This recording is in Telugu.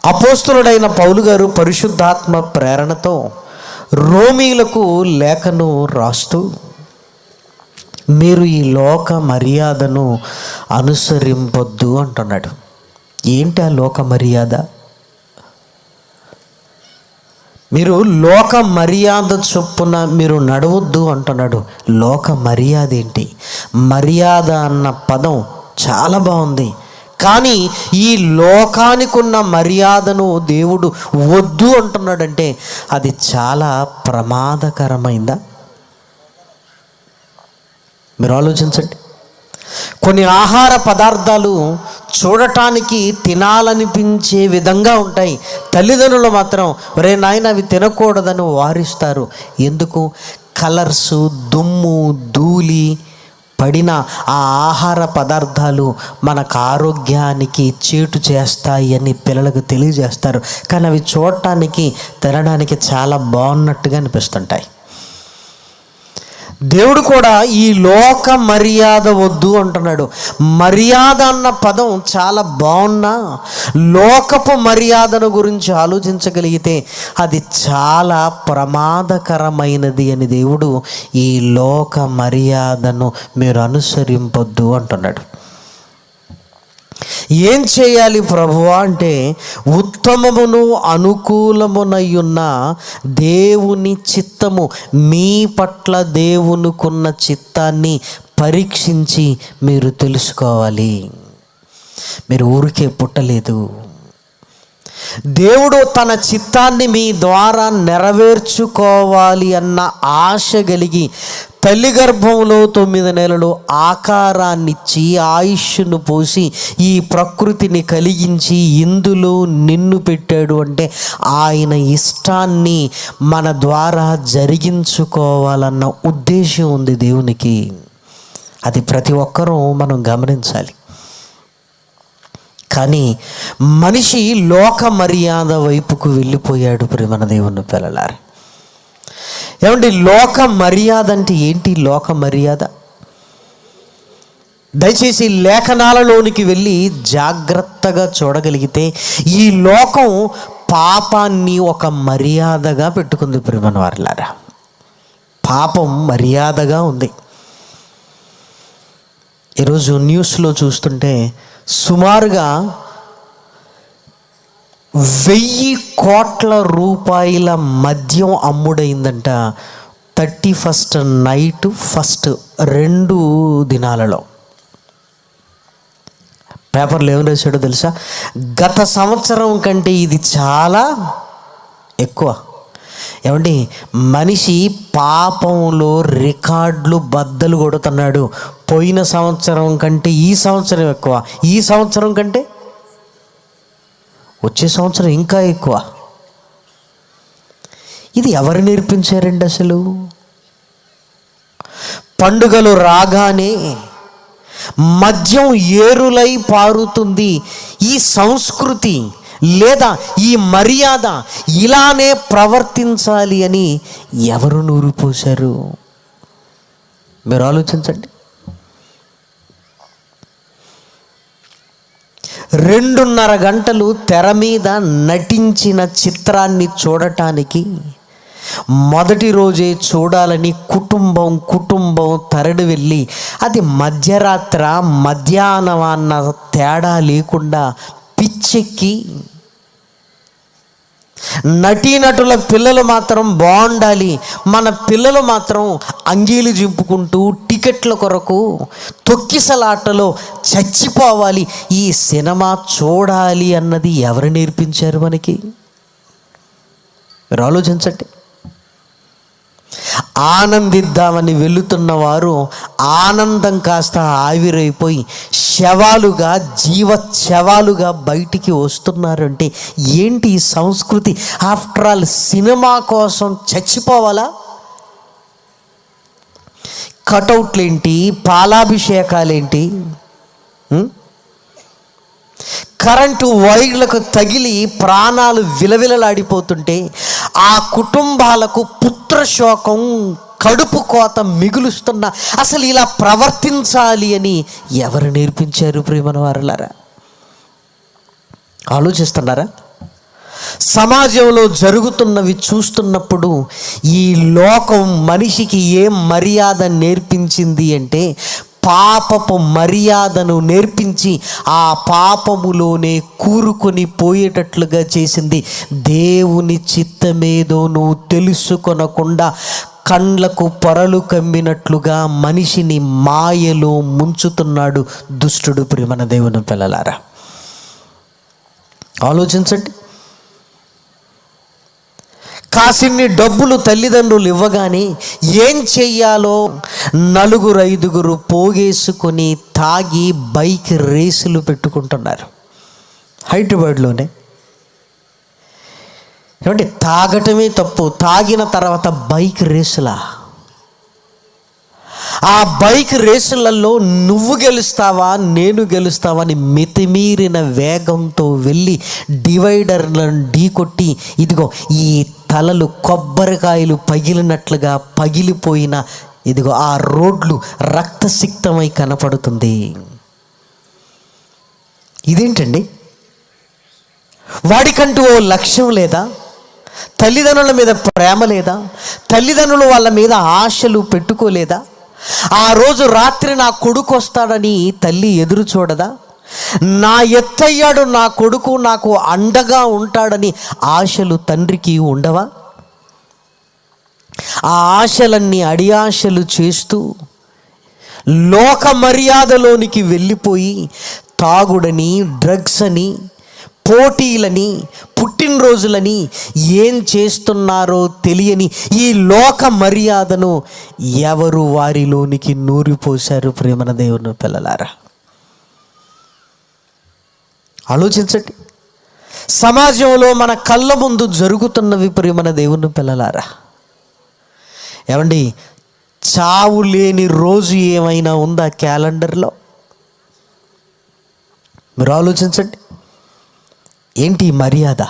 అపోస్తలుడైన పౌలు గారు పరిశుద్ధాత్మ ప్రేరణతో రోమీలకు లేఖను రాస్తూ, మీరు ఈ లోక మర్యాదను అనుసరింపొద్దు అంటున్నాడు. ఏంటి ఆ లోక మర్యాద? మీరు లోక మర్యాద చొప్పున మీరు నడవద్దు అంటున్నాడు. లోక మర్యాద ఏంటి? మర్యాద అన్న పదం చాలా బాగుంది, కానీ ఈ లోకానికి ఉన్న మర్యాదను దేవుడు వద్దు అంటున్నాడంటే అది చాలా ప్రమాదకరమైందా? మీరు ఆలోచించండి. కొన్ని ఆహార పదార్థాలు చూడటానికి తినాలనిపించే విధంగా ఉంటాయి. తల్లిదండ్రులు మాత్రం ఒరే నాయన అవి తినకూడదని వారిస్తారు. ఎందుకు? కలర్సు, దుమ్ము, ధూళి పడిన ఆ ఆహార పదార్థాలు మనకు ఆరోగ్యానికి చేటు చేస్తాయి అని పిల్లలకు తెలియజేస్తారు. కానీ అవి చూడటానికి, తినడానికి చాలా బాగున్నట్టుగా అనిపిస్తుంటాయి. దేవుడు కూడా ఈ లోక మర్యాద వద్దు అంటున్నాడు. మర్యాద అన్న పదం చాలా బాగున్నా లోకపు మర్యాదను గురించి ఆలోచించగలిగితే అది చాలా ప్రమాదకరమైనది అని దేవుడు ఈ లోక మర్యాదను మీరు అనుసరింపొద్దు అంటున్నాడు. ఏం చేయాలి ప్రభువా అంటే, ఉత్తమమును అనుకూలమునయున్న దేవుని చిత్తము, మీ పట్ల దేవునికున్న చిత్తాన్ని పరీక్షించి మీరు తెలుసుకోవాలి. మీరు ఊరికే పుట్టలేదు. దేవుడు తన చిత్తాన్ని మీ ద్వారా నెరవేర్చుకోవాలి అన్న ఆశ కలిగి తల్లి గర్భంలో 9 నెలలు ఆకారాన్నిచ్చి ఆయుష్ను పోసి ఈ ప్రకృతిని కలిగించి ఇందులో నిన్ను పెట్టాడు అంటే ఆయన ఇష్టాన్ని మన ద్వారా జరిగించుకోవాలన్న ఉద్దేశం ఉంది దేవునికి. అది ప్రతి ఒక్కరూ మనం గమనించాలి. కానీ మనిషి లోక మర్యాద వైపుకు వెళ్ళిపోయాడు. ప్రియమైన దేవుని పిల్లలారా, ఏమండి లోక మర్యాద అంటే ఏంటి? లోక మర్యాద దయచేసి లేఖనాలలోనికి వెళ్ళి జాగ్రత్తగా చూడగలిగితే ఈ లోకం పాపాన్ని ఒక మర్యాదగా పెట్టుకుంది. ప్రియమైన వారలారా, పాపం మర్యాదగా ఉంది. ఈరోజు న్యూస్లో చూస్తుంటే సుమారుగా 1000 కోట్ల రూపాయల మద్యం అమ్ముడైందంట 31st నైట్, 1st 2 దినాలలో. పేపర్లో ఏం రాశాడో తెలుసా? గత సంవత్సరం కంటే ఇది చాలా ఎక్కువ. ఏమండి, మనిషి పాపంలో రికార్డులు బద్దలు కొడుతున్నాడు. పోయిన సంవత్సరం కంటే ఈ సంవత్సరం ఎక్కువ, ఈ సంవత్సరం కంటే వచ్చే సంవత్సరం ఇంకా ఎక్కువ. ఇది ఎవరు నేర్పించారండి అసలు? పండుగలు రాగానే మద్యం ఏరులై పారుతుంది. ఈ సంస్కృతి లేదా ఈ మర్యాద ఇలానే ప్రవర్తించాలి అని ఎవరు నూరిపోశారు? మీరు ఆలోచించండి. 2.5 గంటలు తెర మీద నటించిన చిత్రాన్ని చూడటానికి మొదటి రోజే చూడాలని కుటుంబం తరలి వెళ్ళి, అది మధ్యరాత్ర మధ్యాహ్నం అన్న తేడా లేకుండా పిచ్చెక్కి, నటీనటుల పిల్లలు మాత్రం బాగుండాలి, మన పిల్లలు మాత్రం అంగీలు జింపుకుంటూ టికెట్ల కొరకు తొక్కిసలాటలో చచ్చిపోవాలి, ఈ సినిమా చూడాలి అన్నది ఎవరు నేర్పించారు మనకి? మీరు ఆలోచించండి. ఆనందిద్దామని వెళుతున్న వారు ఆనందం కాస్త ఆవిరైపోయి శవాలుగా, శవాలుగా బయటికి వస్తున్నారంటే ఏంటి ఈ సంస్కృతి? ఆఫ్టర్ ఆల్ సినిమా కోసం చచ్చిపోవాలా? కటౌట్లేంటి, పాలాభిషేకాలేంటి, కరెంటు వైర్లకు తగిలి ప్రాణాలు విలవిలలాడిపోతుంటే ఆ కుటుంబాలకు పుత్రశోకం, కడుపు కోత మిగులుస్తున్న అసలు ఇలా ప్రవర్తించాలి అని ఎవరు నేర్పించారు? ప్రియమైన వారలారా, ఆలోచిస్తున్నారా? సమాజంలో జరుగుతున్నవి చూస్తున్నప్పుడు ఈ లోకం మనిషికి ఏం మర్యాద నేర్పించింది అంటే పాపపు మర్యాదను నేర్పించి ఆ పాపములోనే కూరుకొని పోయేటట్లుగా చేసింది. దేవుని చిత్తమేదో నువ్వు తెలుసుకొనకుండా కండ్లకు పొరలు కమ్మినట్లుగా మనిషిని మాయలో ముంచుతున్నాడు దుష్టుడు. ప్రియమైన దేవుని పిల్లలారా, ఆలోచించండి. కాసిన్ని డబ్బులు తల్లిదండ్రులు ఇవ్వగానే ఏం చెయ్యాలో 4-5 పోగేసుకొని తాగి బైక్ రేసులు పెట్టుకుంటున్నారు హైదరాబాద్లోనే. ఏమంటే తాగటమే తప్పు, తాగిన తర్వాత బైక్ రేసులా? ఆ బైక్ రేసులలో నువ్వు గెలుస్తావా నేను గెలుస్తావా అని మితిమీరిన వేగంతో వెళ్ళి డివైడర్లను ఢీకొట్టి ఇదిగో ఈ తలలు కొబ్బరికాయలు పగిలినట్లుగా పగిలిపోయిన ఇదిగో ఆ రోడ్లు రక్తసిక్తమై కనపడుతుంది. ఇదేంటండి? వాడికంటూ ఓ లక్ష్యం లేదా? తల్లిదండ్రుల మీద ప్రేమ లేదా? తల్లిదండ్రులు వాళ్ళ మీద ఆశలు పెట్టుకోలేదా? ఆ రోజు రాత్రి నా కొడుకు వస్తాడని తల్లి ఎదురు చూడదా? నా ఎత్తయ్యాడు నా కొడుకు నాకు అండగా ఉంటాడని ఆశలు తండ్రికి ఉండవా? ఆ ఆశలన్నీ అడియాశలు చేస్తూ లోక మర్యాదలోనికి వెళ్ళిపోయి తాగుడని, డ్రగ్స్ అని, పోటీలని, పుట్టినరోజులని ఏం చేస్తున్నారో తెలియని ఈ లోక మర్యాదను ఎవరు వారిలోనికి నూరిపోశారు? ప్రేమన దేవుని పిల్లలారా, ఆలోచించండి. సమాజంలో మన కళ్ళ ముందు జరుగుతున్నవి ప్రేమన దేవుని పిల్లలారా. ఏమండి, చావు లేని రోజు ఏమైనా ఉందా క్యాలెండర్లో? మీరు ఆలోచించండి. ఏంటి మర్యాద?